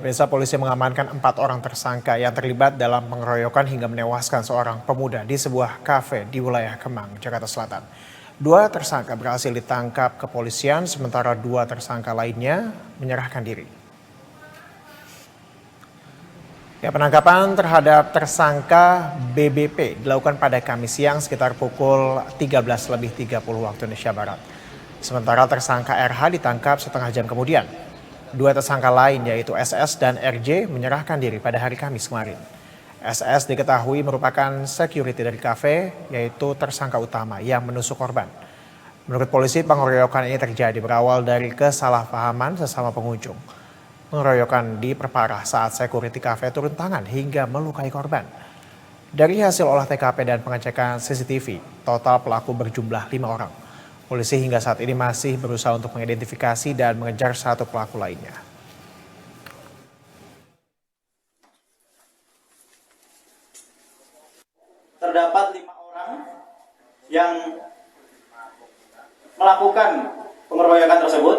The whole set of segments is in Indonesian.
Pemirsa, polisi mengamankan 4 orang tersangka yang terlibat dalam pengeroyokan hingga menewaskan seorang pemuda di sebuah kafe di wilayah Kemang, Jakarta Selatan. 2 tersangka berhasil ditangkap kepolisian, sementara 2 tersangka lainnya menyerahkan diri. Penangkapan terhadap tersangka BBP dilakukan pada Kamis siang sekitar pukul 13.30 waktu Indonesia Barat. Sementara tersangka RH ditangkap setengah jam kemudian. 2 tersangka lain yaitu SS dan RJ menyerahkan diri pada hari Kamis kemarin. SS diketahui merupakan security dari kafe, yaitu tersangka utama yang menusuk korban. Menurut polisi, pengeroyokan ini terjadi berawal dari kesalahpahaman sesama pengunjung. Pengeroyokan diperparah saat security kafe turun tangan hingga melukai korban. Dari hasil olah TKP dan pengecekan CCTV, total pelaku berjumlah 5 orang. Polisi hingga saat ini masih berusaha untuk mengidentifikasi dan mengejar 1 pelaku lainnya. Terdapat 5 orang yang melakukan pengeroyokan tersebut,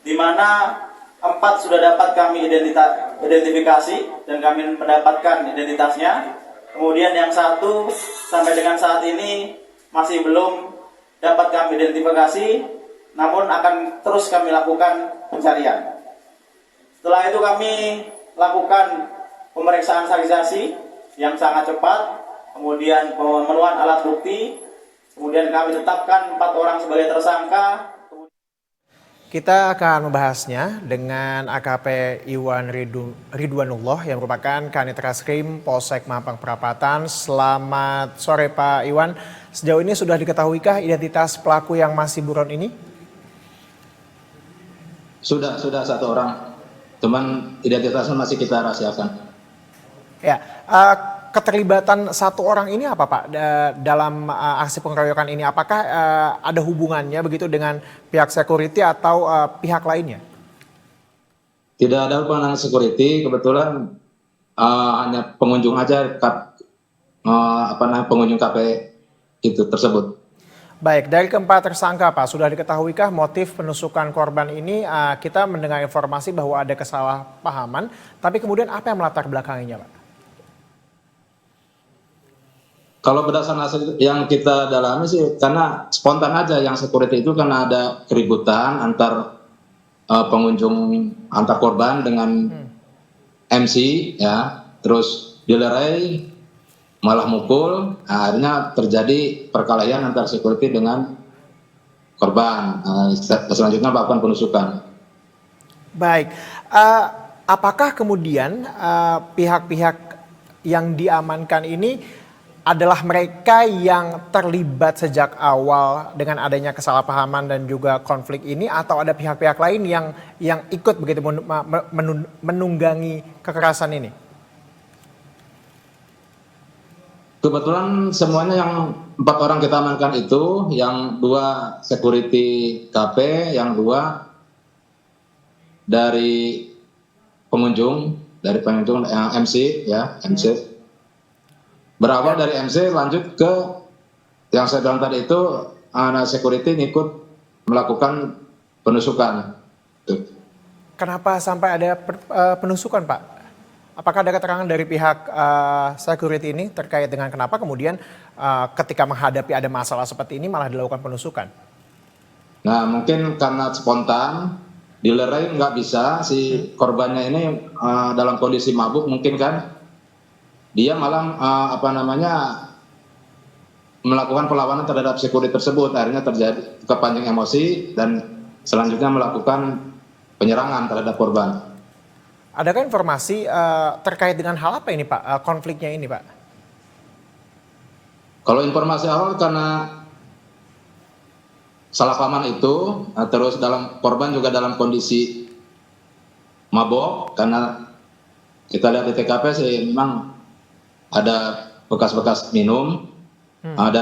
di mana 4 sudah dapat kami identifikasi dan kami mendapatkan identitasnya. Kemudian yang 1 sampai dengan saat ini masih belum dapat kami identifikasi, namun akan terus kami lakukan pencarian. Setelah itu kami lakukan pemeriksaan saksi yang sangat cepat, kemudian pemenuhan alat bukti, kemudian kami tetapkan 4 orang sebagai tersangka. Kita akan membahasnya dengan AKP Iwan Ridwanullah yang merupakan Kanit Reskrim Polsek Mampang Perapatan. Selamat sore Pak Iwan. Sejauh ini sudah diketahuikah identitas pelaku yang masih buron ini? Sudah 1 orang. Cuman identitasnya masih kita rahasiakan. Ya, keterlibatan 1 orang ini apa Pak dalam aksi pengeroyokan ini? Apakah ada hubungannya begitu dengan pihak security atau pihak lainnya? Tidak ada hubungan dengan security, kebetulan hanya pengunjung aja, pengunjung kafe itu tersebut. Baik, dari ke-4 tersangka Pak, sudah diketahuikah motif penusukan korban ini? Kita mendengar informasi bahwa ada kesalahpahaman, tapi kemudian apa yang melatar belakanginya Pak? Kalau berdasarkan hasil yang kita dalami sih, karena spontan aja yang security itu, karena ada keributan antar pengunjung, antar korban dengan MC, ya, terus dilerai, malah mukul, akhirnya terjadi perkelahian antar security dengan korban. Selanjutnya melakukan penusukan. Baik, apakah kemudian pihak-pihak yang diamankan ini adalah mereka yang terlibat sejak awal dengan adanya kesalahpahaman dan juga konflik ini, atau ada pihak-pihak lain yang ikut begitu menunggangi kekerasan ini? Kebetulan semuanya yang 4 orang kita amankan itu, yang 2 security kafe, yang 2 dari pengunjung yang MC, ya, MC. Berawal dari MC lanjut ke yang saya bilang tadi itu, anak security ngikut melakukan penusukan. Kenapa sampai ada penusukan Pak? Apakah ada keterangan dari pihak security ini terkait dengan kenapa kemudian ketika menghadapi ada masalah seperti ini malah dilakukan penusukan? Nah, mungkin karena spontan, dilerai nggak bisa, si korbannya ini dalam kondisi mabuk mungkin kan. Dia malah melakukan perlawanan terhadap security tersebut, akhirnya terjadi kepancing emosi dan selanjutnya melakukan penyerangan terhadap korban. Adakah informasi terkait dengan hal apa ini Pak, konfliknya ini Pak? Kalau informasi awal karena salah pahaman itu, terus korban juga dalam kondisi mabok, karena kita lihat di TKP sih memang ada bekas-bekas minum,